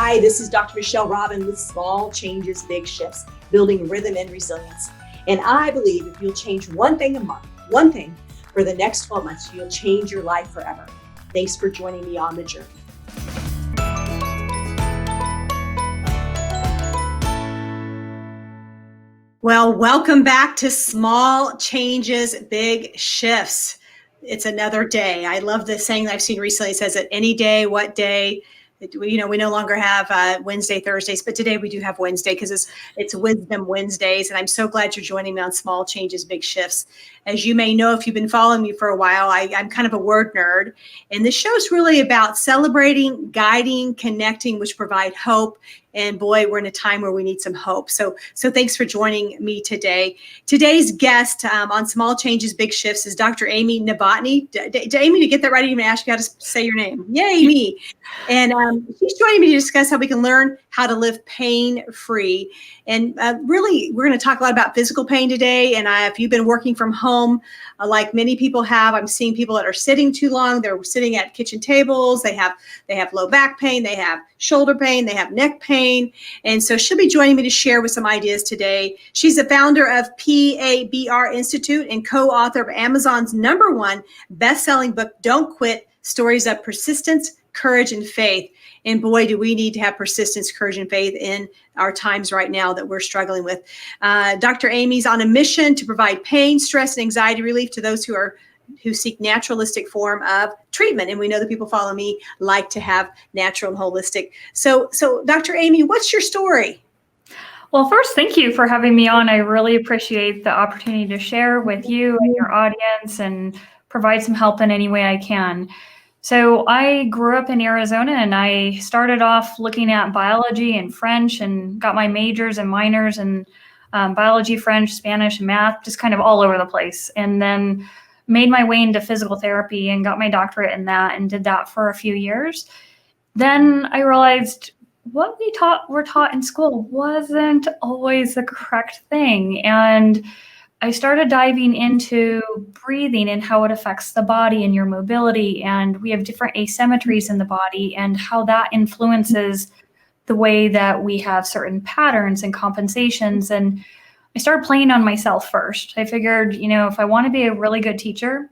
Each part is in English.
Hi, this is Dr. Michelle Robin with Small Changes, Big Shifts, Building Rhythm and Resilience. And I believe if you'll change one thing a month, one thing for the next 12 months, you'll change your life forever. Thanks for joining me on the journey. Well, welcome back to Small Changes, Big Shifts. It's another day. I love this saying that I've seen recently. It says that any day, what day? We no longer have Wednesday, Thursdays, but today we do have Wednesday because it's Wisdom Wednesdays. And I'm so glad you're joining me on Small Changes, Big Shifts. As you may know, if you've been following me for a while, I'm kind of a word nerd. And this show is really about celebrating, guiding, connecting, which provide hope. And boy, we're in a time where we need some hope. So thanks for joining me today. Today's guest on Small Changes, Big Shifts is Dr. Amy Novotny. Amy, to get that right, I'm going to ask you how to say your name. Yay, Amy. And she's joining me to discuss how we can learn how to live pain-free. And really, we're going to talk a lot about physical pain today. And if you've been working from home, like many people have, I'm seeing people that are sitting too long. They're sitting at kitchen tables. They have low back pain. They have shoulder pain. They have neck pain. And so she'll be joining me to share with some ideas today. She's the founder of PABR Institute and co-author of Amazon's #1 best-selling book, Don't Quit: Stories of Persistence, Courage, and Faith. And boy, do we need to have persistence, courage, and faith in our times right now that we're struggling with. Dr. Amy's on a mission to provide pain, stress, and anxiety relief to those who seek naturalistic form of treatment. And we know that people follow me like to have natural and holistic. So Dr. Amy, what's your story? Well, first, thank you for having me on. I really appreciate the opportunity to share with you and your audience and provide some help in any way I can. So I grew up in Arizona, and I started off looking at biology and French and got my majors and minors in biology, French, Spanish, and math, just kind of all over the place. And then made my way into physical therapy and got my doctorate in that and did that for a few years. Then I realized what were taught in school wasn't always the correct thing. And I started diving into breathing and how it affects the body and your mobility. And we have different asymmetries in the body and how that influences the way that we have certain patterns and compensations. And I started playing on myself first. I figured, if I want to be a really good teacher,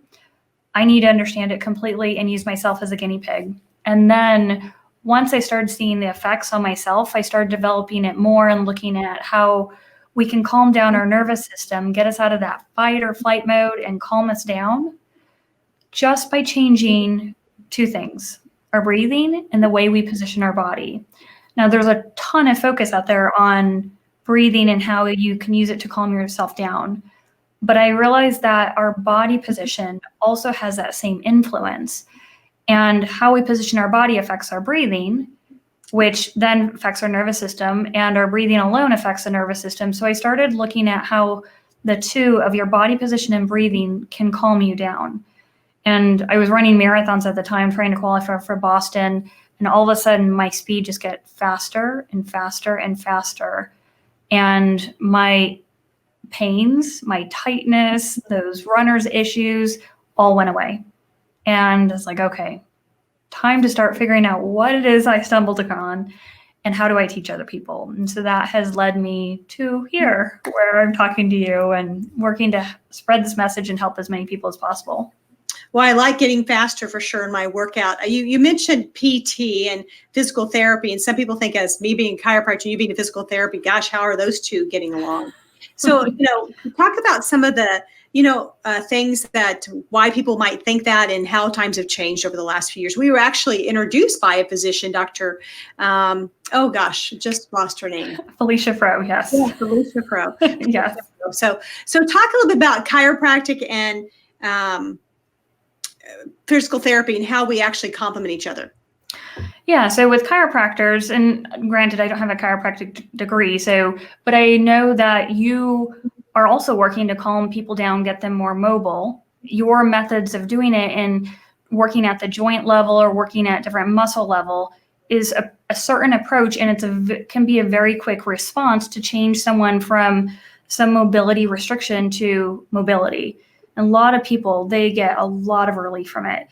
I need to understand it completely and use myself as a guinea pig. And then once I started seeing the effects on myself, I started developing it more and looking at how we can calm down our nervous system, get us out of that fight or flight mode and calm us down just by changing two things, our breathing and the way we position our body. Now, there's a ton of focus out there on breathing and how you can use it to calm yourself down. But I realized that our body position also has that same influence. And how we position our body affects our breathing, which then affects our nervous system, and our breathing alone affects the nervous system. So I started looking at how the two of your body position and breathing can calm you down. And I was running marathons at the time, trying to qualify for Boston. And all of a sudden, my speed just got faster and faster and faster. And my pains, my tightness, those runner's issues all went away. And it's like, okay, time to start figuring out what it is I stumbled upon and how do I teach other people. And so that has led me to here, where I'm talking to you and working to spread this message and help as many people as possible. Well, I like getting faster for sure in my workout. You mentioned PT and physical therapy, and some people think as me being a chiropractor, you being a physical therapy, gosh, how are those two getting along? So, talk about some of the, things that why people might think that and how times have changed over the last few years. We were actually introduced by a physician, Dr. Just lost her name. Felicia Fro, yes. Yeah, Felicia Fro. Yes. So talk a little bit about chiropractic and physical therapy and how we actually complement each other. Yeah, so with chiropractors, and granted, I don't have a chiropractic degree, but I know that you are also working to calm people down, get them more mobile. Your methods of doing it and working at the joint level or working at different muscle level is a certain approach, and can be a very quick response to change someone from some mobility restriction to mobility. And a lot of people, they get a lot of relief from it.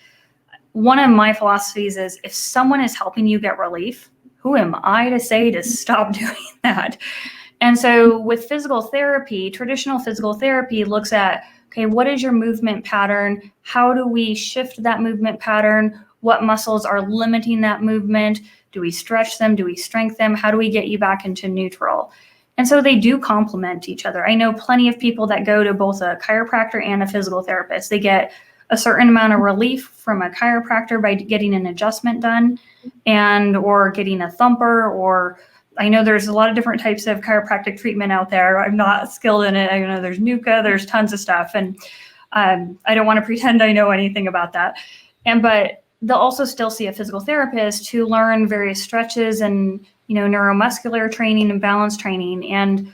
One of my philosophies is if someone is helping you get relief, who am I to say to stop doing that? And so with physical therapy, traditional physical therapy looks at, okay, what is your movement pattern? How do we shift that movement pattern? What muscles are limiting that movement? Do we stretch them? Do we strengthen them? How do we get you back into neutral? And so they do complement each other. I know plenty of people that go to both a chiropractor and a physical therapist. They get a certain amount of relief from a chiropractor by getting an adjustment done or getting a thumper, or I know there's a lot of different types of chiropractic treatment out there. I'm not skilled in it. I know there's NUCA, there's tons of stuff. And I don't want to pretend I know anything about that. But they'll also still see a physical therapist to learn various stretches and, neuromuscular training and balance training. And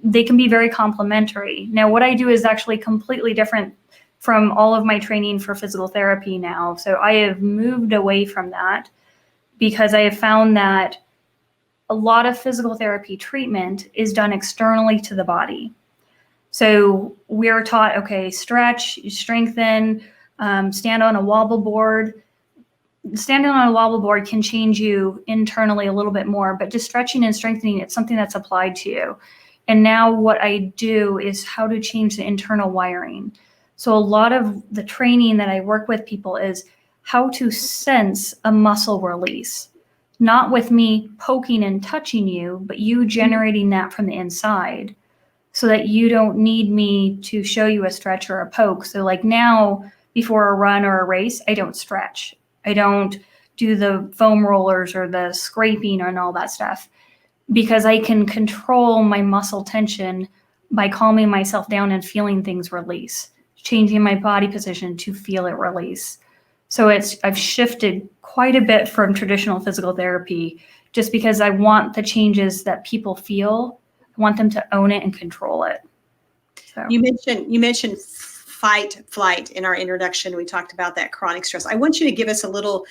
they can be very complementary. Now, what I do is actually completely different from all of my training for physical therapy now. So I have moved away from that because I have found that a lot of physical therapy treatment is done externally to the body. So we're taught, okay, stretch, strengthen, stand on a wobble board. Standing on a wobble board can change you internally a little bit more, but just stretching and strengthening, it's something that's applied to you. And now what I do is how to change the internal wiring. So a lot of the training that I work with people is how to sense a muscle release. Not with me poking and touching you, but you generating that from the inside so that you don't need me to show you a stretch or a poke. So like now, before a run or a race, I don't stretch. I don't do the foam rollers or the scraping and all that stuff because I can control my muscle tension by calming myself down and feeling things release, changing my body position to feel it release. So I've shifted quite a bit from traditional physical therapy just because I want the changes that people feel. I want them to own it and control it. So you mentioned fight flight in our introduction. We talked about that chronic stress. I want you to give us a little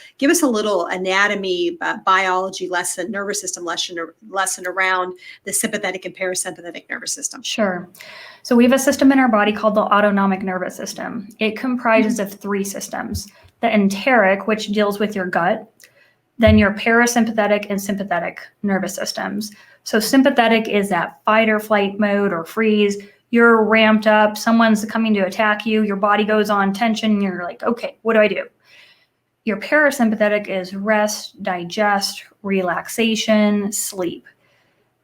anatomy, biology lesson, nervous system lesson around the sympathetic and parasympathetic nervous system. Sure. So we have a system in our body called the autonomic nervous system. It comprises of three systems: the enteric, which deals with your gut, then your parasympathetic and sympathetic nervous systems. So sympathetic is that fight or flight mode or freeze. You're ramped up, someone's coming to attack you, your body goes on tension, and you're like, okay, what do I do? Your parasympathetic is rest, digest, relaxation, sleep.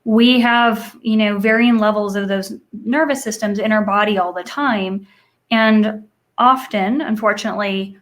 We have, varying levels of those nervous systems in our body all the time. And often, unfortunately,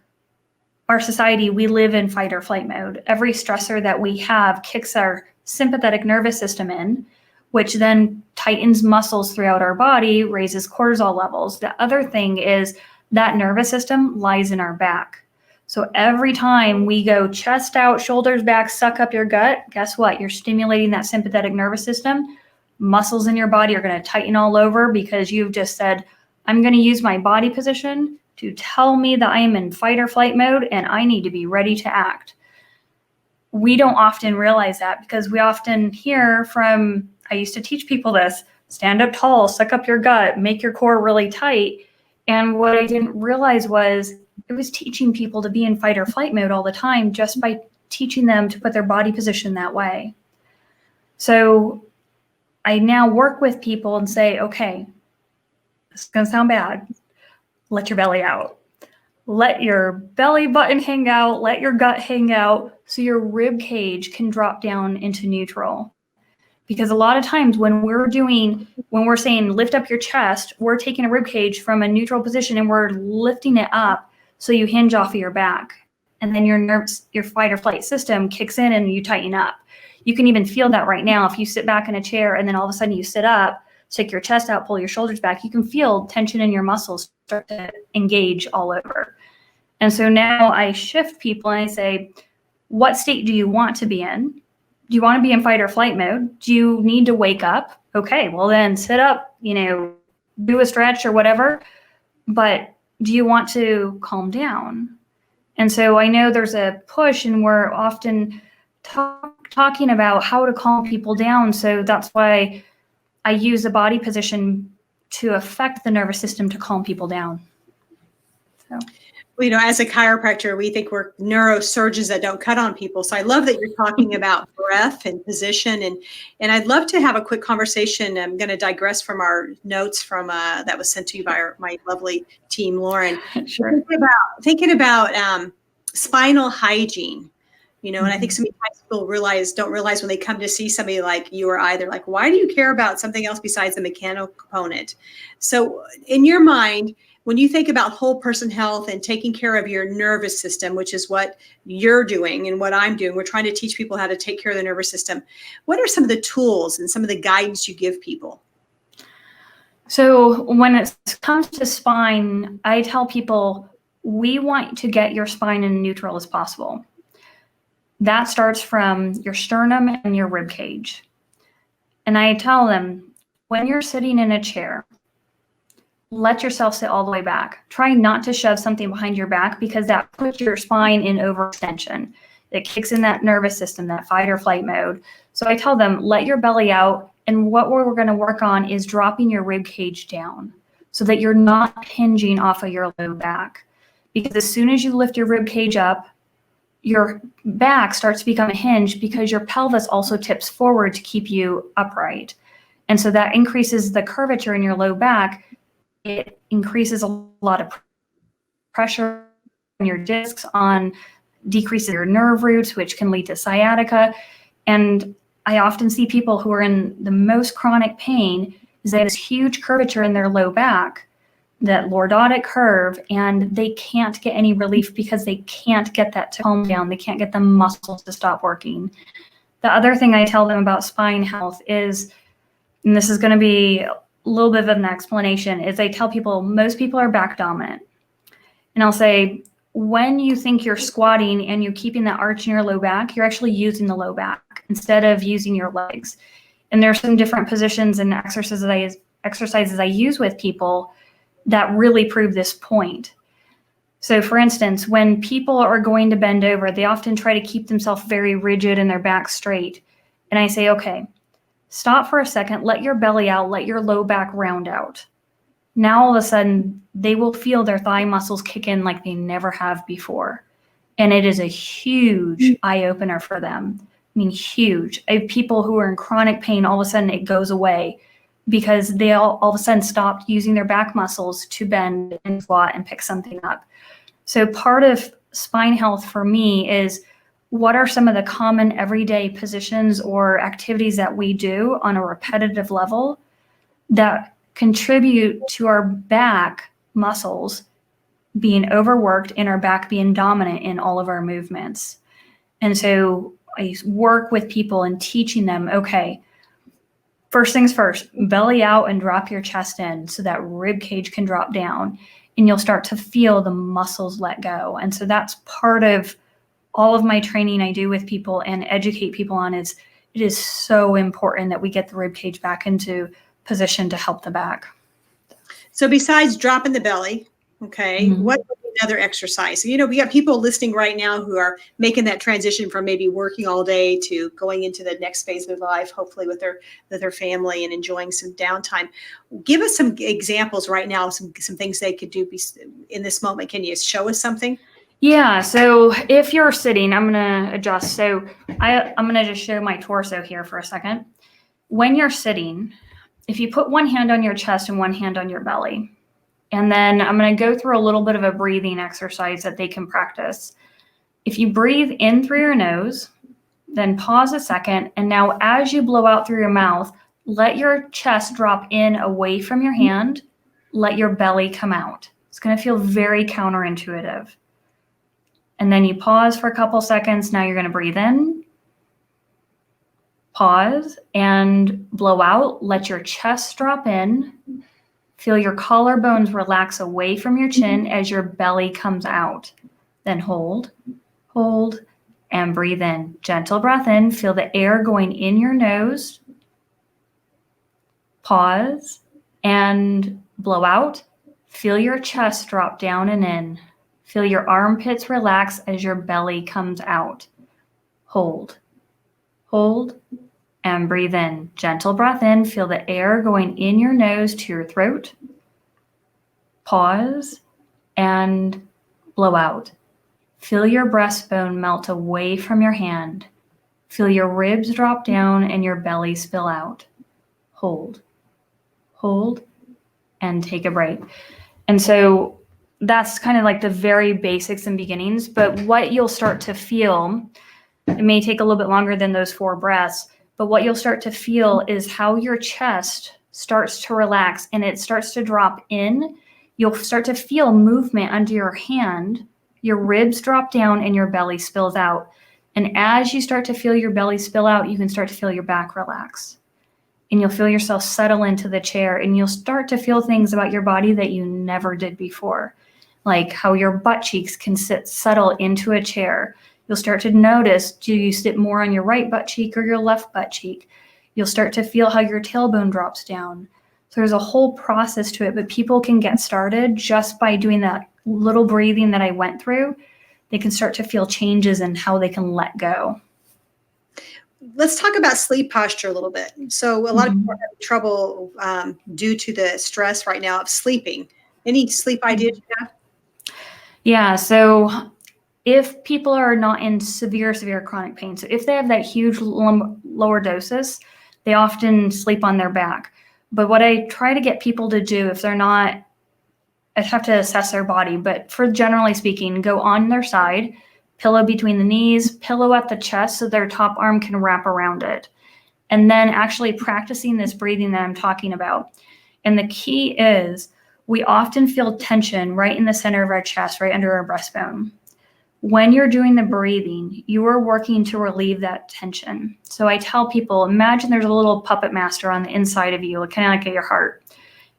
our society, we live in fight or flight mode. Every stressor that we have kicks our sympathetic nervous system in, which then tightens muscles throughout our body, raises cortisol levels. The other thing is that nervous system lies in our back. So every time we go chest out, shoulders back, suck up your gut, guess what? You're stimulating that sympathetic nervous system. Muscles in your body are going to tighten all over because you've just said, I'm going to use my body position to tell me that I am in fight or flight mode and I need to be ready to act. We don't often realize that because we often hear from, I used to teach people this, stand up tall, suck up your gut, make your core really tight. And what I didn't realize was it was teaching people to be in fight or flight mode all the time just by teaching them to put their body position that way. So I now work with people and say, okay, this is going to sound bad. Let your belly out. Let your belly button hang out. Let your gut hang out so your rib cage can drop down into neutral. Because a lot of times when we're saying lift up your chest, we're taking a rib cage from a neutral position and we're lifting it up so you hinge off of your back. And then your fight or flight system kicks in and you tighten up. You can even feel that right now. If you sit back in a chair and then all of a sudden you sit up, stick your chest out, pull your shoulders back, you can feel tension in your muscles start to engage all over. And so now I shift people and I say, what state do you want to be in? Do you want to be in fight or flight mode? Do you need to wake up? Okay, well then sit up, do a stretch or whatever. But do you want to calm down? And so I know there's a push and we're often talking about how to calm people down. So that's why I use the body position to affect the nervous system to calm people down. So. you know, as a chiropractor, we think we're neurosurgeons that don't cut on people. So I love that you're talking about breath and position, and I'd love to have a quick conversation. I'm going to digress from our notes from that was sent to you by my lovely team, Lauren. Sure. Thinking about spinal hygiene. You know, and I think so many times people don't realize when they come to see somebody like you or I, they're like, why do you care about something else besides the mechanical component? So in your mind, when you think about whole person health and taking care of your nervous system, which is what you're doing and what I'm doing, we're trying to teach people how to take care of the nervous system. What are some of the tools and some of the guidance you give people? So when it comes to spine, I tell people we want to get your spine in neutral as possible. That starts from your sternum and your rib cage. And I tell them, when you're sitting in a chair, let yourself sit all the way back. Try not to shove something behind your back because that puts your spine in overextension. It kicks in that nervous system, that fight or flight mode. So I tell them, let your belly out. And what we're going to work on is dropping your rib cage down so that you're not hinging off of your low back. Because as soon as you lift your rib cage up, your back starts to become a hinge because your pelvis also tips forward to keep you upright. And so that increases the curvature in your low back. It increases a lot of pressure on your discs, decreases your nerve roots, which can lead to sciatica. And I often see people who are in the most chronic pain is they have this huge curvature in their low back, that lordotic curve, and they can't get any relief because they can't get that to calm down. They can't get the muscles to stop working. The other thing I tell them about spine health is, and this is going to be a little bit of an explanation, is I tell people most people are back dominant. And I'll say, when you think you're squatting and you're keeping that arch in your low back, you're actually using the low back instead of using your legs. And there are some different positions and exercises I use with people that really prove this point. So for instance, when people are going to bend over, they often try to keep themselves very rigid and their back straight. And I say, okay, stop for a second, let your belly out, let your low back round out. Now all of a sudden, they will feel their thigh muscles kick in like they never have before. And it is a huge eye-opener for them. I mean, huge. I have people who are in chronic pain, all of a sudden it goes away because they all of a sudden stopped using their back muscles to bend and squat and pick something up. So part of spine health for me is, what are some of the common everyday positions or activities that we do on a repetitive level that contribute to our back muscles being overworked and our back being dominant in all of our movements. And so I work with people and teaching them, okay, first things first, belly out and drop your chest in so that rib cage can drop down and you'll start to feel the muscles let go. And so that's part of all of my training I do with people and educate people on is it is so important that we get the rib cage back into position to help the back. So besides dropping the belly, okay, what would be another exercise? You know, we got people listening right now who are making that transition from maybe working all day to going into the next phase of their life, hopefully with their family and enjoying some downtime. Give us some examples right now, some things they could do in this moment. Can you show us something? Yeah, so if you're sitting, I'm going to adjust. So I'm going to just show my torso here for a second. When you're sitting, if you put one hand on your chest and one hand on your belly, and then I'm going to go through a little bit of a breathing exercise that they can practice. If you breathe in through your nose, then pause a second. And now as you blow out through your mouth, let your chest drop in away from your hand. Let your belly come out. It's going to feel very counterintuitive. And then you pause for a couple seconds. Now you're going to breathe in, pause, and blow out. Let your chest drop in. Feel your collarbones relax away from your chin as your belly comes out. Then hold, and breathe in. Gentle breath in. Feel the air going in your nose. Pause and blow out. Feel your chest drop down and in. Feel your armpits relax as your belly comes out. Hold, and breathe in. Gentle breath in. Feel the air going in your nose to your throat. Pause and blow out. Feel your breastbone melt away from your hand. Feel your ribs drop down and your belly spill out. Hold, and take a break. And so that's kind of like the very basics and beginnings. But what you'll start to feel, it may take a little bit longer than those 4 breaths, but what you'll start to feel is how your chest starts to relax and it starts to drop in. You'll start to feel movement under your hand. Your ribs drop down and your belly spills out. And as you start to feel your belly spill out, you can start to feel your back relax. And you'll feel yourself settle into the chair, and you'll start to feel things about your body that you never did before, like how your butt cheeks can settle into a chair. You'll start to notice, do you sit more on your right butt cheek or your left butt cheek? You'll start to feel how your tailbone drops down. So there's a whole process to it, but people can get started just by doing that little breathing that I went through. They can start to feel changes in how they can let go. Let's talk about sleep posture a little bit. So a lot of people are having trouble due to the stress right now of sleeping. Any sleep ideas you have? Yeah, so if people are not in severe chronic pain, so if they have that huge lower dosis, they often sleep on their back. But what I try to get people to do, if they're not, I have to assess their body, but for generally speaking, go on their side, pillow between the knees, pillow at the chest so their top arm can wrap around it. And then actually practicing this breathing that I'm talking about. And the key is we often feel tension right in the center of our chest, right under our breastbone. When you're doing the breathing, you are working to relieve that tension. So I tell people, imagine there's a little puppet master on the inside of you, kind of like at your heart.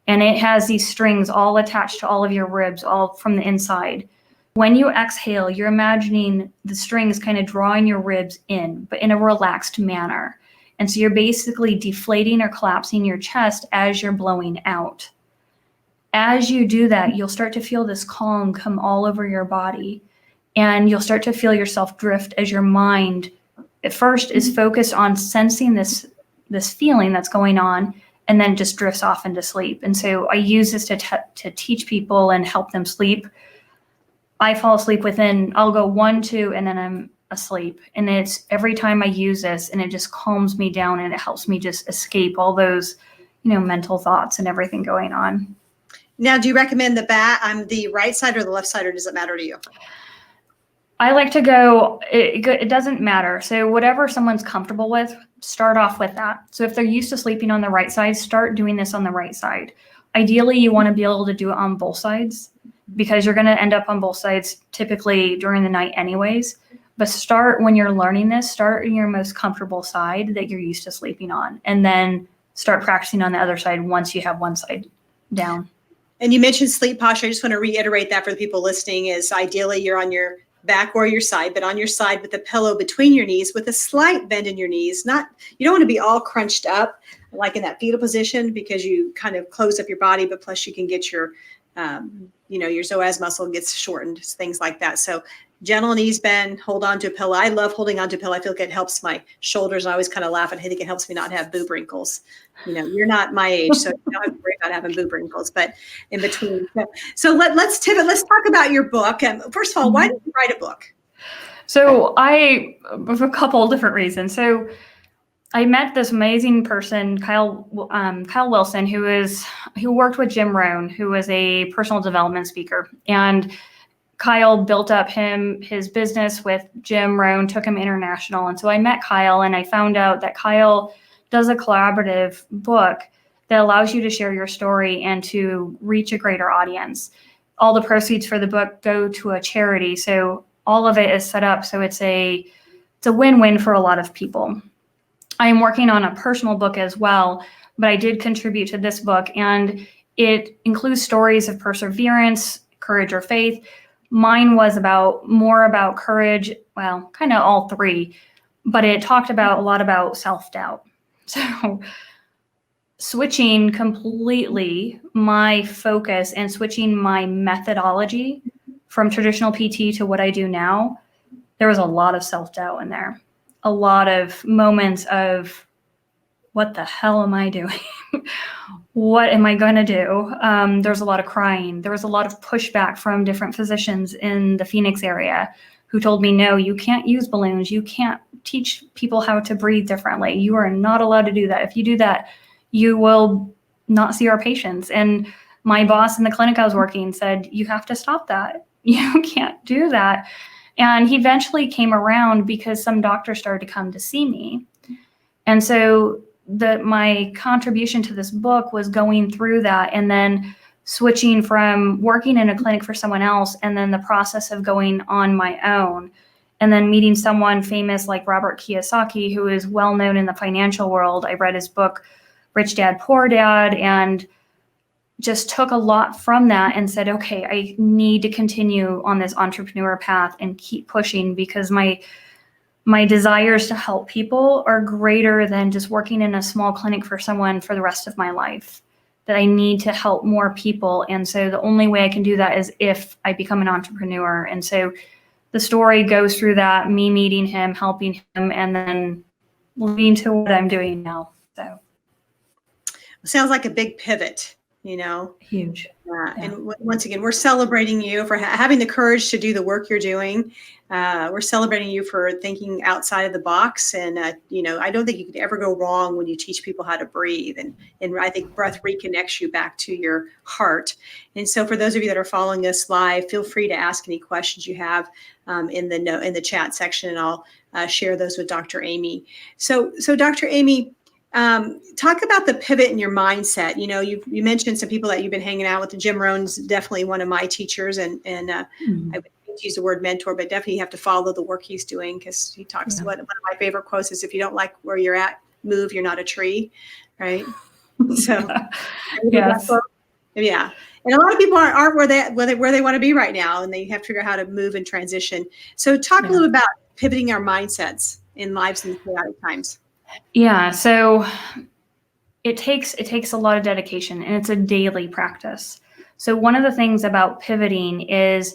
And it has these strings all attached to all of your ribs, all from the inside. When you exhale, you're imagining the strings kind of drawing your ribs in, but in a relaxed manner. And so you're basically deflating or collapsing your chest as you're blowing out. As you do that, you'll start to feel this calm come all over your body. And you'll start to feel yourself drift as your mind at first is focused on sensing this feeling that's going on, and then just drifts off into sleep. And so I use this to teach people and help them sleep. I fall asleep I'll go 1, 2, and then I'm asleep. And it's every time I use this, and it just calms me down and it helps me just escape all those, mental thoughts and everything going on. Now, do you recommend the right side or the left side, or does it matter to you? I like to go, it doesn't matter. So whatever someone's comfortable with, start off with that. So if they're used to sleeping on the right side, start doing this on the right side. Ideally, you want to be able to do it on both sides, because you're going to end up on both sides typically during the night anyways. But when you're learning this, start in your most comfortable side that you're used to sleeping on, and then start practicing on the other side once you have one side down. And you mentioned sleep posture. I just want to reiterate that for the people listening is ideally you're on your back or your side, but on your side with the pillow between your knees with a slight bend in your knees. You don't want to be all crunched up like in that fetal position, because you kind of close up your body, but plus you can get your psoas muscle gets shortened, things like that. So gentle knees bend, hold on to a pillow. I love holding on to a pillow. I feel like it helps my shoulders. And I always kind of laugh and I think it helps me not have boob wrinkles. You're not my age, so you don't have to worry about having boob wrinkles, but in between. So let's pivot. Let's talk about your book. First of all, why did you write a book? So for a couple of different reasons. So I met this amazing person, Kyle Wilson, who worked with Jim Rohn, who was a personal development speaker. And Kyle built up his business with Jim Rohn, took him international. And so I met Kyle, and I found out that Kyle does a collaborative book that allows you to share your story and to reach a greater audience. All the proceeds for the book go to a charity. So all of it is set up so it's a win-win for a lot of people. I am working on a personal book as well, but I did contribute to this book, and it includes stories of perseverance, courage, or faith. Mine was more about courage, well, kind of all three, but it talked a lot about self-doubt. So switching completely my focus and switching my methodology from traditional PT to what I do now, there was a lot of self-doubt in there. A lot of moments of what the hell am I doing? What am I going to do? There's a lot of crying. There was a lot of pushback from different physicians in the Phoenix area who told me, no, you can't use balloons. You can't teach people how to breathe differently. You are not allowed to do that. If you do that, you will not see our patients. And my boss in the clinic I was working said, you have to stop that. You can't do that. And he eventually came around because some doctors started to come to see me. And so my contribution to this book was going through that and then switching from working in a clinic for someone else and then the process of going on my own and then meeting someone famous like Robert Kiyosaki, who is well known in the financial world. I read his book, Rich Dad, Poor Dad, and just took a lot from that and said, okay, I need to continue on this entrepreneur path and keep pushing because my desires to help people are greater than just working in a small clinic for someone for the rest of my life, that I need to help more people. And so the only way I can do that is if I become an entrepreneur. And so the story goes through that, me meeting him, helping him, and then leading to what I'm doing now. So sounds like a big pivot, huge. And once again, we're celebrating you for having the courage to do the work you're doing. We're celebrating you for thinking outside of the box. And, I don't think you could ever go wrong when you teach people how to breathe. And I think breath reconnects you back to your heart. And so for those of you that are following us live, feel free to ask any questions you have in the chat section, and I'll share those with Dr. Amy. So Dr. Amy, talk about the pivot in your mindset. You mentioned some people that you've been hanging out with. Jim Rohn's definitely one of my teachers, and I would use the word mentor, but definitely you have to follow the work he's doing because he talks. One of my favorite quotes is, "If you don't like where you're at, move. You're not a tree," right? So, yes. Yeah. And a lot of people aren't where they want to be right now, and they have to figure out how to move and transition. So, talk a little about pivoting our mindsets in lives in chaotic times. Yeah, so it takes a lot of dedication, and it's a daily practice. So one of the things about pivoting is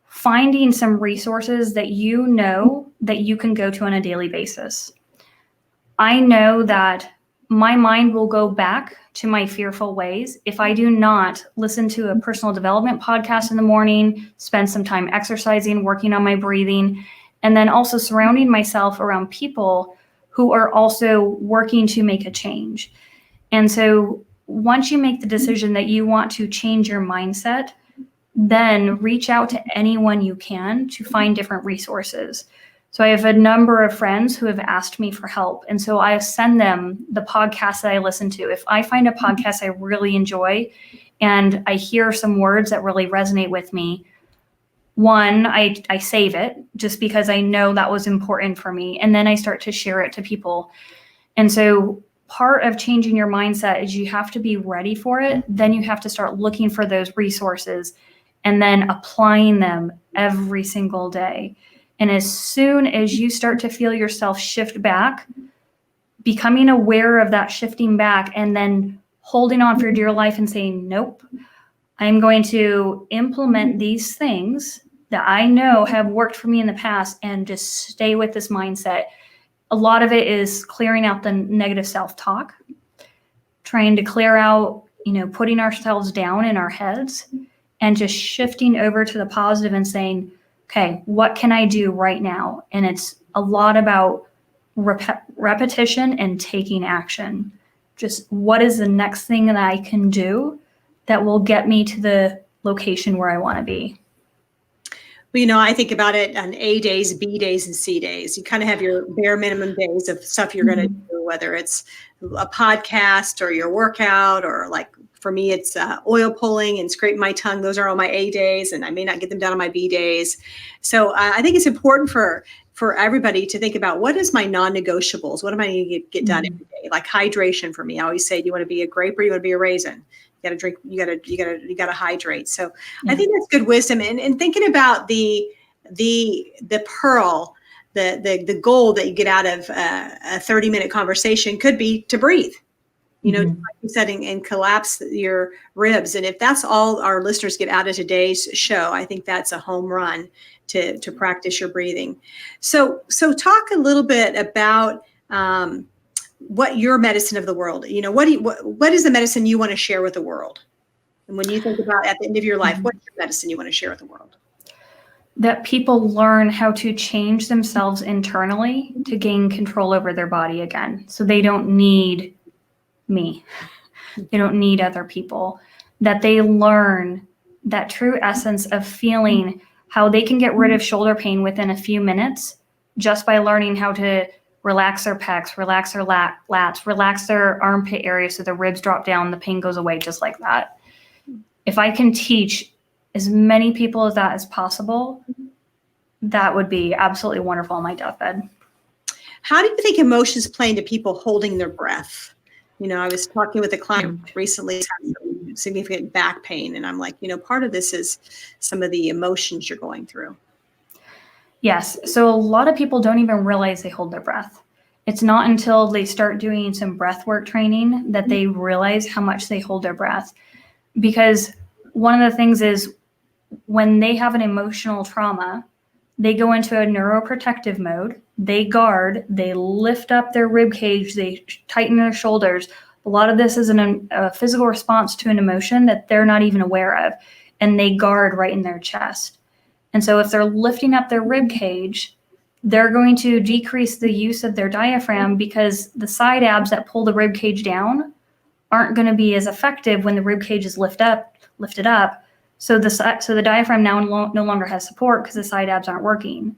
finding some resources that you know that you can go to on a daily basis. I know that my mind will go back to my fearful ways if I do not listen to a personal development podcast in the morning, spend some time exercising, working on my breathing, and then also surrounding myself around people who are also working to make a change. And so once you make the decision that you want to change your mindset, then reach out to anyone you can to find different resources. So I have a number of friends who have asked me for help. And so I send them the podcasts that I listen to. If I find a podcast I really enjoy and I hear some words that really resonate with me, one, I save it just because I know that was important for me. And then I start to share it to people. And so part of changing your mindset is you have to be ready for it. Then you have to start looking for those resources and then applying them every single day. And as soon as you start to feel yourself shift back, becoming aware of that shifting back and then holding on for dear life and saying, nope, I'm going to implement these things that I know have worked for me in the past and just stay with this mindset. A lot of it is clearing out the negative self-talk, trying to clear out, putting ourselves down in our heads and just shifting over to the positive and saying, okay, what can I do right now? And it's a lot about repetition and taking action. Just what is the next thing that I can do that will get me to the location where I want to be? Well, I think about it on A days, B days, and C days. You kind of have your bare minimum days of stuff you're going to do, whether it's a podcast or your workout, or like for me, it's oil pulling and scraping my tongue. Those are all my A days, and I may not get them done on my B days. So I think it's important for everybody to think about, what is my non-negotiables? What am I going to get done every day? Like hydration for me. I always say, do you want to be a grape or you want to be a raisin? You got to drink, you got to hydrate. So I think that's good wisdom. And thinking about the pearl, the goal that you get out of a 30-minute conversation could be to breathe, like you said, and collapse your ribs. And if that's all our listeners get out of today's show, I think that's a home run to practice your breathing. So talk a little bit about what your medicine of the world, what is the medicine you want to share with the world? And when you think about at the end of your life, what's your medicine you want to share with the world? That people learn how to change themselves internally to gain control over their body again. So they don't need me. They don't need other people. That they learn that true essence of feeling how they can get rid of shoulder pain within a few minutes just by learning how to relax their pecs, relax their lats, relax their armpit area so the ribs drop down, the pain goes away just like that. If I can teach as many people as that as possible, that would be absolutely wonderful on my deathbed. How do you think emotions play into people holding their breath? I was talking with a client recently who had some significant back pain, and I'm like, part of this is some of the emotions you're going through. Yes. So a lot of people don't even realize they hold their breath. It's not until they start doing some breath work training that they realize how much they hold their breath. Because one of the things is when they have an emotional trauma, they go into a neuroprotective mode, they guard, they lift up their rib cage, they tighten their shoulders. A lot of this is a physical response to an emotion that they're not even aware of, and they guard right in their chest. And so if they're lifting up their rib cage, they're going to decrease the use of their diaphragm because the side abs that pull the rib cage down aren't going to be as effective when the rib cage is lifted up. So the diaphragm now no longer has support because the side abs aren't working.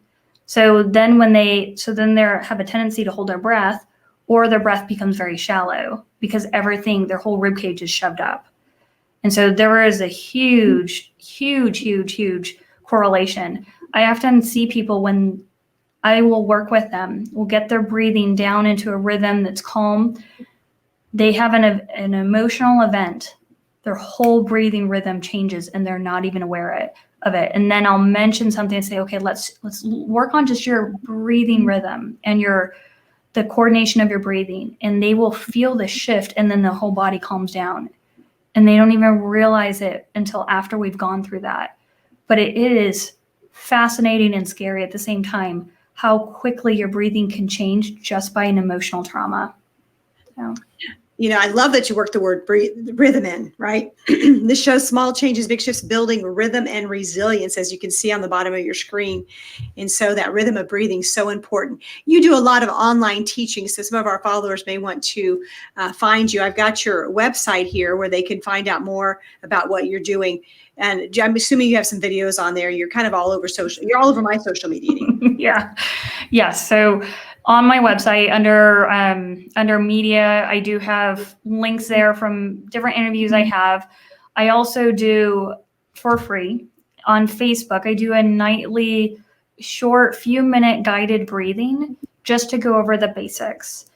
So then they have a tendency to hold their breath, or their breath becomes very shallow because their whole rib cage is shoved up. And so there is a huge, huge, huge, huge correlation. I often see people when I will work with them, we'll get their breathing down into a rhythm that's calm. They have an emotional event. Their whole breathing rhythm changes and they're not even aware of it. And then I'll mention something and say, okay, let's work on just your breathing rhythm and the coordination of your breathing. And they will feel the shift and then the whole body calms down. And they don't even realize it until after we've gone through that. But it is fascinating and scary at the same time how quickly your breathing can change just by an emotional trauma. So. I love that you work the word rhythm in, right? This shows small changes, big shifts, building rhythm and resilience, as you can see on the bottom of your screen. And so that rhythm of breathing is so important. You do a lot of online teaching, so some of our followers may want to find you. I've got your website here where they can find out more about what you're doing. And I'm assuming you have some videos on there. You're kind of all over you're all over my social media. Yeah. Yes. So on my website under media, I do have links there from different interviews I have. I also do for free on Facebook. I do a nightly short few minute guided breathing just to go over the basics.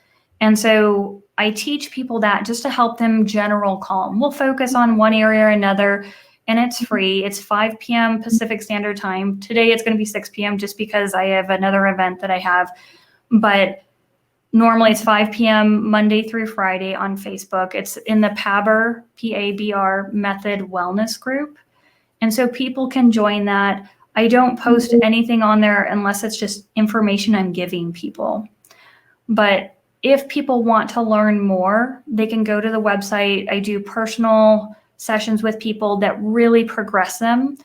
And so I teach people that just to help them general calm. We'll focus on one area or another. And it's free. It's 5 p.m. Pacific Standard Time. Today it's going to be 6 p.m. just because I have another event that I have. But normally it's 5 p.m. Monday through Friday on Facebook. It's in the PABR, P-A-B-R Method Wellness Group. And so people can join that. I don't post anything on there unless it's just information I'm giving people. But if people want to learn more, they can go to the website. I do personal sessions with people that really progress them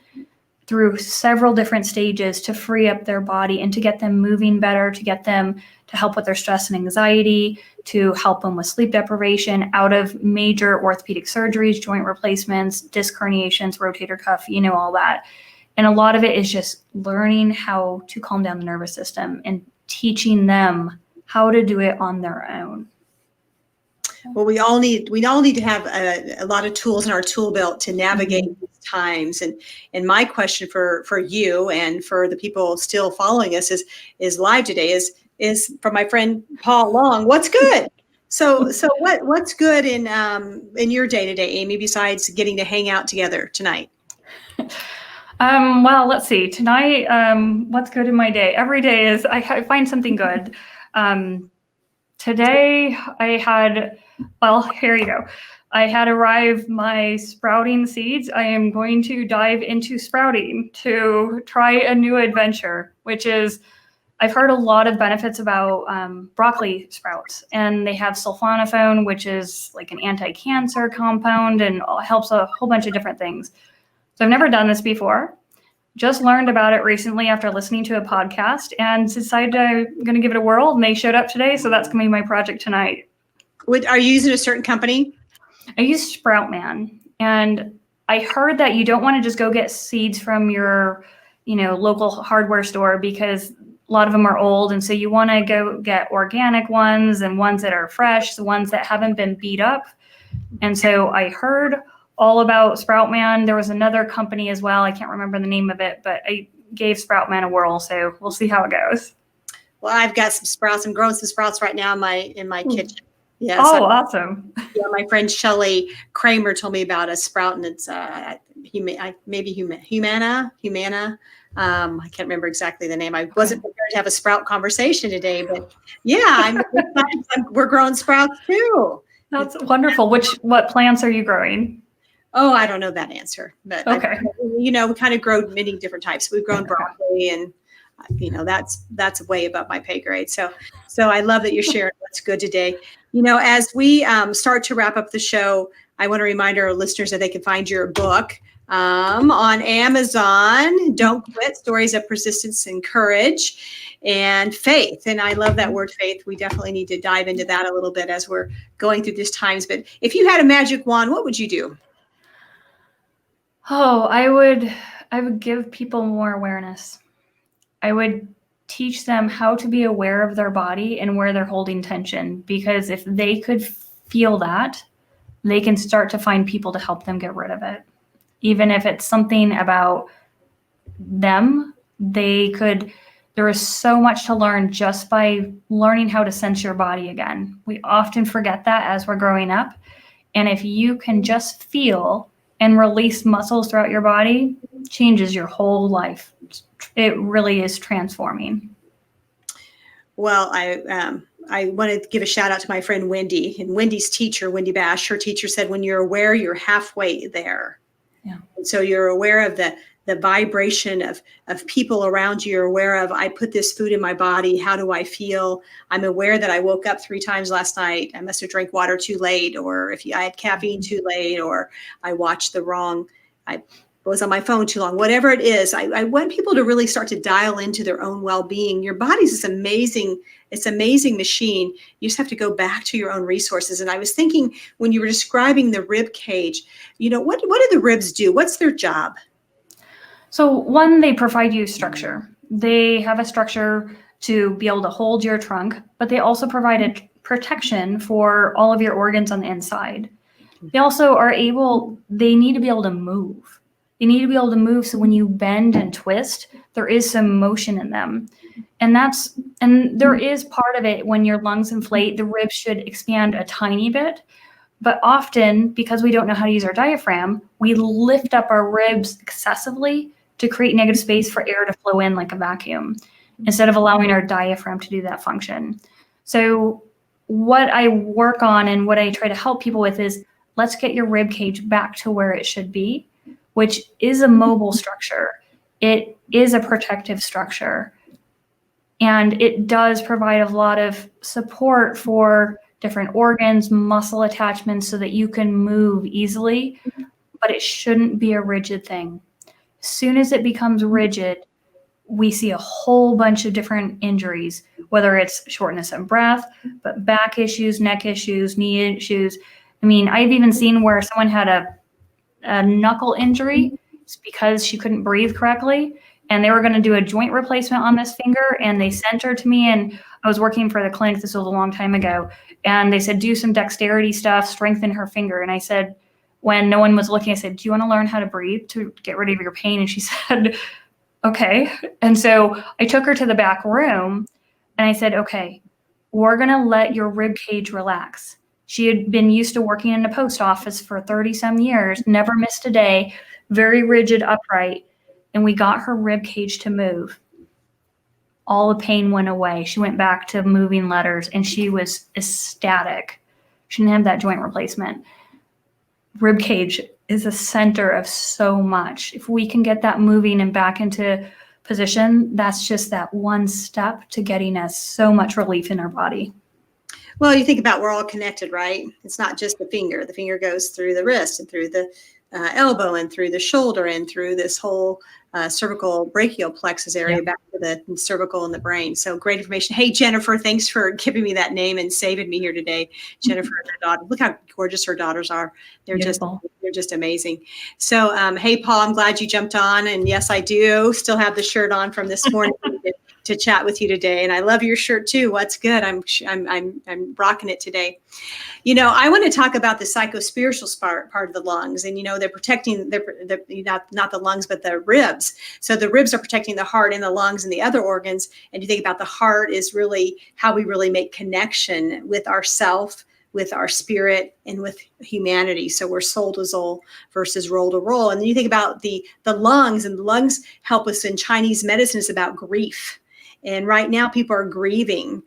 through several different stages to free up their body and to get them moving better, to get them to help with their stress and anxiety, to help them with sleep deprivation, out of major orthopedic surgeries, joint replacements, disc herniations, rotator cuff, all that. And a lot of it is just learning how to calm down the nervous system and teaching them how to do it on their own. Well, we all need to have a lot of tools in our tool belt to navigate these times. And my question for you and for the people still following us is live today is from my friend Paul Long. What's good? So what's good in your day to day, Amy, besides getting to hang out together tonight? Well, let's see. Tonight, what's good in my day? Every day is I find something good. Today here you go. I had arrived my sprouting seeds. I am going to dive into sprouting to try a new adventure, which is I've heard a lot of benefits about broccoli sprouts, and they have sulforaphane, which is like an anti-cancer compound and helps a whole bunch of different things. So I've never done this before. Just learned about it recently after listening to a podcast and decided I'm going to give it a whirl, and they showed up today. So that's going to be my project tonight. Are you using a certain company? I use Sproutman, and I heard that you don't want to just go get seeds from your, local hardware store, because a lot of them are old. And so you want to go get organic ones and ones that are fresh, the ones that haven't been beat up. And so I heard all about Sproutman. There was another company as well. I can't remember the name of it, but I gave Sproutman a whirl. So we'll see how it goes. Well, I've got some sprouts. I'm growing some sprouts right now in my kitchen. Yeah. Oh, awesome. Yeah, my friend Shelley Kramer told me about a sprout, and it's maybe Humana. I can't remember exactly the name. I wasn't prepared to have a sprout conversation today, but yeah, we're growing sprouts too. That's wonderful. What plants are you growing? Oh, I don't know that answer, but okay. We kind of grow many different types. We've grown broccoli, and that's way above my pay grade. So I love that you're sharing what's good today. As we start to wrap up the show, I want to remind our listeners that they can find your book on Amazon. Don't Quit: Stories of Persistence and Courage, and Faith. And I love that word, faith. We definitely need to dive into that a little bit as we're going through these times. But if you had a magic wand, what would you do? Oh, I would give people more awareness. I would teach them how to be aware of their body and where they're holding tension, because if they could feel that, they can start to find people to help them get rid of it. Even if it's something about them, there is so much to learn just by learning how to sense your body again. We often forget that as we're growing up. And if you can just feel and release muscles throughout your body, changes your whole life. It really is transforming. Well, I want to give a shout out to my friend Wendy, and Wendy's teacher, Wendy Bash. Her teacher said, when you're aware, you're halfway there. Yeah. And so you're aware of the vibration of people around you. You're aware of, I put this food in my body. How do I feel? I'm aware that I woke up 3 times last night. I must have drank water too late, or I had caffeine too late, or I watched I was on my phone too long, whatever it is. I want people to really start to dial into their own well-being. Your body's this amazing machine. You just have to go back to your own resources. And I was thinking, when you were describing the rib cage, what do the ribs do? What's their job? So one, they provide you structure. They have a structure to be able to hold your trunk, but they also provide a protection for all of your organs on the inside. They also they need to be able to move. They need to be able to move, so when you bend and twist, there is some motion in them. And there is part of it, when your lungs inflate, the ribs should expand a tiny bit. But often, because we don't know how to use our diaphragm, we lift up our ribs excessively to create negative space for air to flow in like a vacuum, instead of allowing our diaphragm to do that function. So what I work on and what I try to help people with is, let's get your rib cage back to where it should be, which is a mobile structure. It is a protective structure. And it does provide a lot of support for different organs, muscle attachments, so that you can move easily, but it shouldn't be a rigid thing. As soon as it becomes rigid, we see a whole bunch of different injuries, whether it's shortness of breath, but back issues, neck issues, knee issues. I mean, I've even seen where someone had a knuckle injury because she couldn't breathe correctly, and they were going to do a joint replacement on this finger, and they sent her to me, and I was working for the clinic. This was a long time ago, and they said, do some dexterity stuff, strengthen her finger. And I said, when no one was looking, I said, do you want to learn how to breathe to get rid of your pain? And she said, okay. And so I took her to the back room, and I said, okay, we're going to let your rib cage relax. She had been used to working in the post office for 30 some years, never missed a day, very rigid, upright. And we got her rib cage to move. All the pain went away. She went back to moving letters, and she was ecstatic. She didn't have that joint replacement. Rib cage is a center of so much. If we can get that moving and back into position, that's just that one step to getting us so much relief in our body. Well, you think about, we're all connected, right? It's not just the finger. The finger goes through the wrist and through the elbow and through the shoulder and through this whole cervical brachial plexus area, back to the cervical and the brain. So great information. Hey, Jennifer, thanks for giving me that name and saving me here today. Jennifer and her daughter. Look how gorgeous her daughters are. They're Beautiful. they're just amazing. So, hey, Paul, I'm glad you jumped on. And yes, I do still have the shirt on from this morning to chat with you today. And I love your shirt too. What's good? I'm rocking it today. You know, I want to talk about the psychospiritual part of the lungs, and they're protecting not the lungs, but the ribs. So the ribs are protecting the heart and the lungs and the other organs. And you think about the heart is really how we really make connection with ourself, with our spirit, and with humanity. So we're soul to soul versus roll to roll. And then you think about the lungs, and the lungs help us in Chinese medicine. It's about grief. And right now people are grieving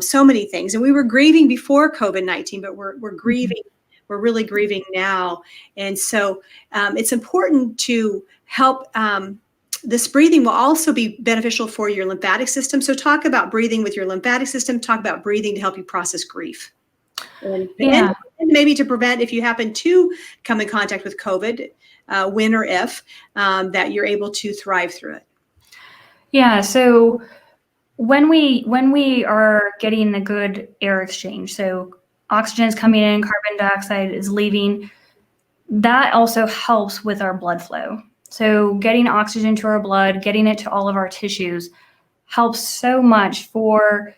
so many things. And we were grieving before COVID-19, but we're grieving. We're really grieving now. And so it's important to help. This breathing will also be beneficial for your lymphatic system. So talk about breathing with your lymphatic system. Talk about breathing to help you process grief. And maybe to prevent, if you happen to come in contact with COVID, when or if, that you're able to thrive through it. Yeah. So when we are getting a good air exchange, so oxygen is coming in, carbon dioxide is leaving, that also helps with our blood flow. So getting oxygen to our blood, getting it to all of our tissues helps so much for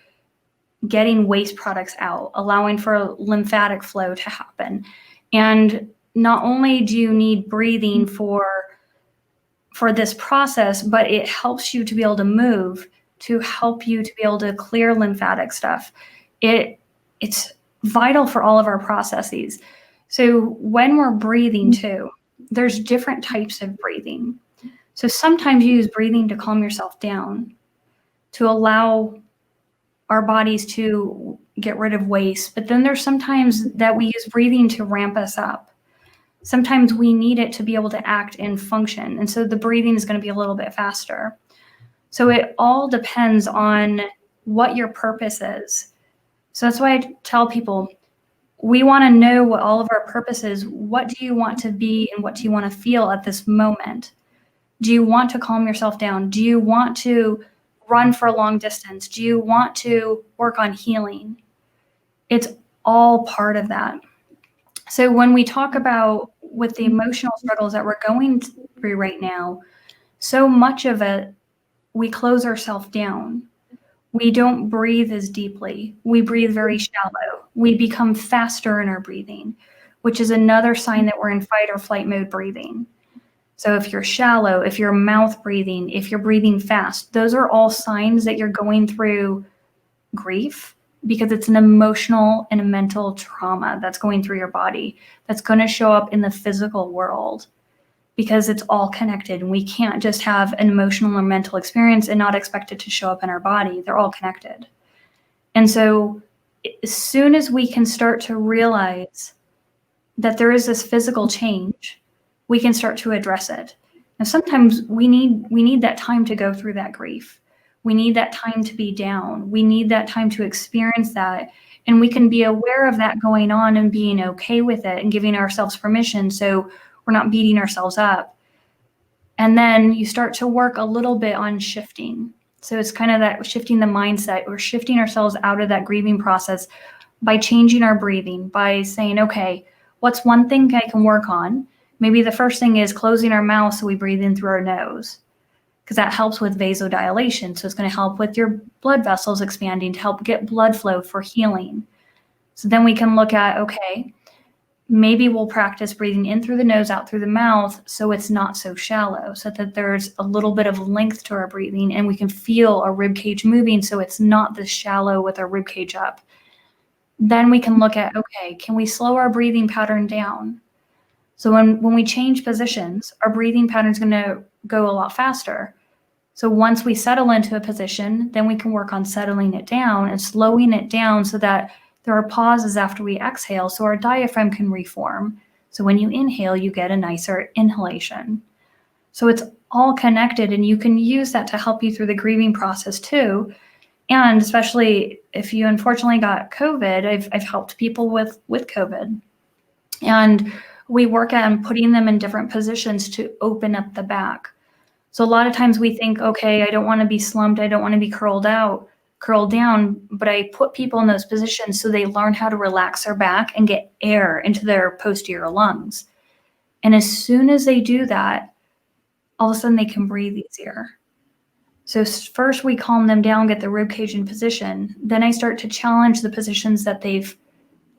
getting waste products out, allowing for lymphatic flow to happen. And not only do you need breathing for this process, but it helps you to be able to move, to help you to be able to clear lymphatic stuff. It's vital for all of our processes. So when we're breathing too, there's different types of breathing. So sometimes you use breathing to calm yourself down, to allow our bodies to get rid of waste. But then there's sometimes that we use breathing to ramp us up. Sometimes we need it to be able to act and function. And so the breathing is going to be a little bit faster. So it all depends on what your purpose is. So that's why I tell people, we want to know what all of our purpose is. What do you want to be and what do you want to feel at this moment? Do you want to calm yourself down? Do you want to run for a long distance? Do you want to work on healing? It's all part of that. So when we talk about with the emotional struggles that we're going through right now, so much of it, we close ourselves down. We don't breathe as deeply. We breathe very shallow. We become faster in our breathing, which is another sign that we're in fight or flight mode breathing. So if you're shallow, if you're mouth breathing, if you're breathing fast, those are all signs that you're going through grief, because it's an emotional and a mental trauma that's going through your body that's going to show up in the physical world, because it's all connected. And we can't just have an emotional or mental experience and not expect it to show up in our body. They're all connected. And so as soon as we can start to realize that there is this physical change, we can start to address it. Now, sometimes we need that time to go through that grief. We need that time to be down. We need that time to experience that. And we can be aware of that going on and being okay with it and giving ourselves permission, so we're not beating ourselves up. And then you start to work a little bit on shifting. So it's kind of that shifting the mindset. We're shifting ourselves out of that grieving process by changing our breathing, by saying, okay, what's one thing I can work on? Maybe the first thing is closing our mouth so we breathe in through our nose, because that helps with vasodilation. So it's going to help with your blood vessels expanding to help get blood flow for healing. So then we can look at, okay, maybe we'll practice breathing in through the nose, out through the mouth, so it's not so shallow, so that there's a little bit of length to our breathing and we can feel our rib cage moving, so it's not this shallow with our rib cage up. Then we can look at, okay, can we slow our breathing pattern down? So when we change positions, our breathing pattern is going to go a lot faster. So once we settle into a position, then we can work on settling it down and slowing it down so that there are pauses after we exhale, so our diaphragm can reform. So when you inhale, you get a nicer inhalation. So it's all connected, and you can use that to help you through the grieving process too. And especially if you unfortunately got COVID, I've helped people with COVID. And we work on putting them in different positions to open up the back. So a lot of times we think, okay, I don't want to be slumped, I don't want to be curled down, but I put people in those positions so they learn how to relax their back and get air into their posterior lungs. And as soon as they do that, all of a sudden they can breathe easier. So first we calm them down, get the rib cage in position. Then I start to challenge the positions that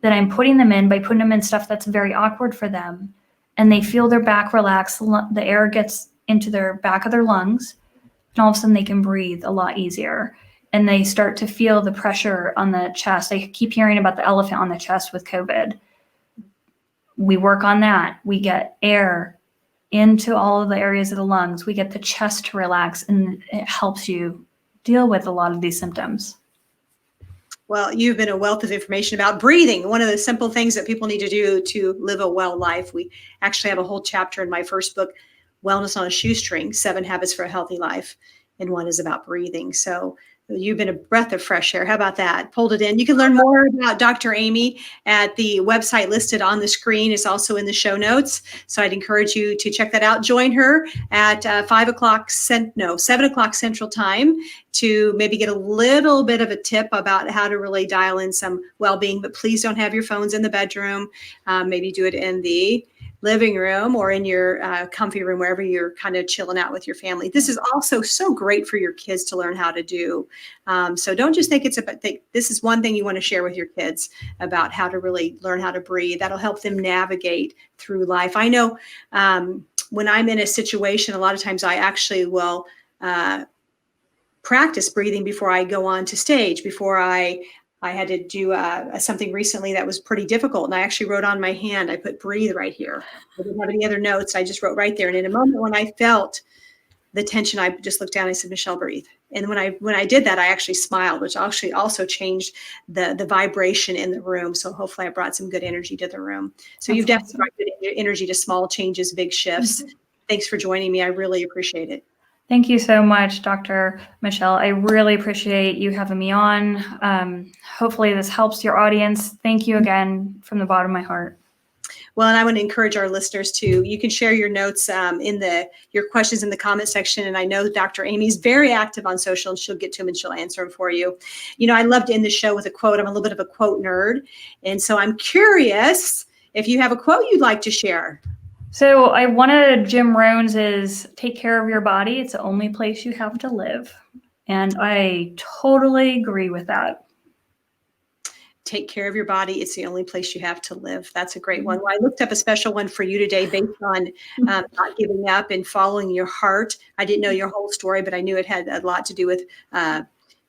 I'm putting them in by putting them in stuff that's very awkward for them. And they feel their back relax, the air gets into their back of their lungs, and all of a sudden they can breathe a lot easier. And they start to feel the pressure on the chest. I keep hearing about the elephant on the chest with COVID. We work on that. We get air into all of the areas of the lungs. We get the chest to relax, and it helps you deal with a lot of these symptoms. Well, you've been a wealth of information about breathing. One of the simple things that people need to do to live a well life. We actually have a whole chapter in my first book, Wellness on a Shoestring, 7 Habits for a Healthy Life. And one is about breathing. So you've been a breath of fresh air. How about that? Pulled it in. You can learn more about Dr. Amy at the website listed on the screen. It's also in the show notes. So I'd encourage you to check that out. Join her at 7 o'clock Central Time to maybe get a little bit of a tip about how to really dial in some well-being. But please don't have your phones in the bedroom. Maybe do it in the living room or in your comfy room, wherever you're kind of chilling out with your family. This is also so great for your kids to learn how to do. So don't just think this is one thing you want to share with your kids about how to really learn how to breathe. That'll help them navigate through life. I know when I'm in a situation, a lot of times I actually will practice breathing before I go on to stage, before I had to do something recently that was pretty difficult. And I actually wrote on my hand, I put breathe right here. I didn't have any other notes. I just wrote right there. And in a moment when I felt the tension, I just looked down and I said, Michelle, breathe. And when I did that, I actually smiled, which actually also changed the vibration in the room. So hopefully I brought some good energy to the room. So you've definitely brought good energy to small changes, big shifts. Mm-hmm. Thanks for joining me. I really appreciate it. Thank you so much, Dr. Michelle. I really appreciate you having me on. Hopefully this helps your audience. Thank you again from the bottom of my heart. Well, and I want to encourage our listeners you can share your notes your questions in the comment section. And I know Dr. Amy's very active on social, and she'll get to them and she'll answer them for you. You know, I love to end the show with a quote. I'm a little bit of a quote nerd. And so I'm curious if you have a quote you'd like to share. So one of Jim Rohn's is take care of your body. It's the only place you have to live. And I totally agree with that. Take care of your body. It's the only place you have to live. That's a great one. Well, I looked up a special one for you today based on not giving up and following your heart. I didn't know your whole story, but I knew it had a lot to do with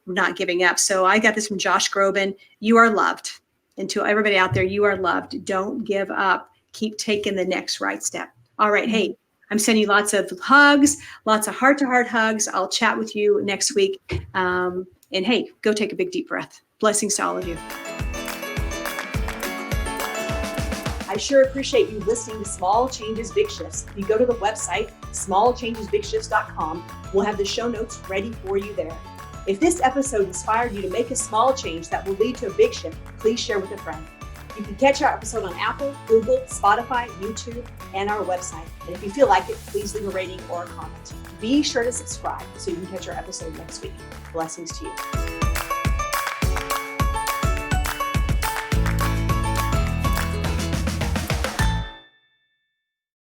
not giving up. So I got this from Josh Groban. You are loved. And to everybody out there, you are loved. Don't give up. Keep taking the next right step. All right. Hey, I'm sending you lots of hugs, lots of heart-to-heart hugs. I'll chat with you next week. And hey, go take a big deep breath. Blessings to all of you. I sure appreciate you listening to Small Changes, Big Shifts. If you go to the website, smallchangesbigshifts.com, we'll have the show notes ready for you there. If this episode inspired you to make a small change that will lead to a big shift, please share with a friend. You can catch our episode on Apple, Google, Spotify, YouTube, and our website. And if you feel like it, please leave a rating or a comment. Be sure to subscribe so you can catch our episode next week. Blessings to you.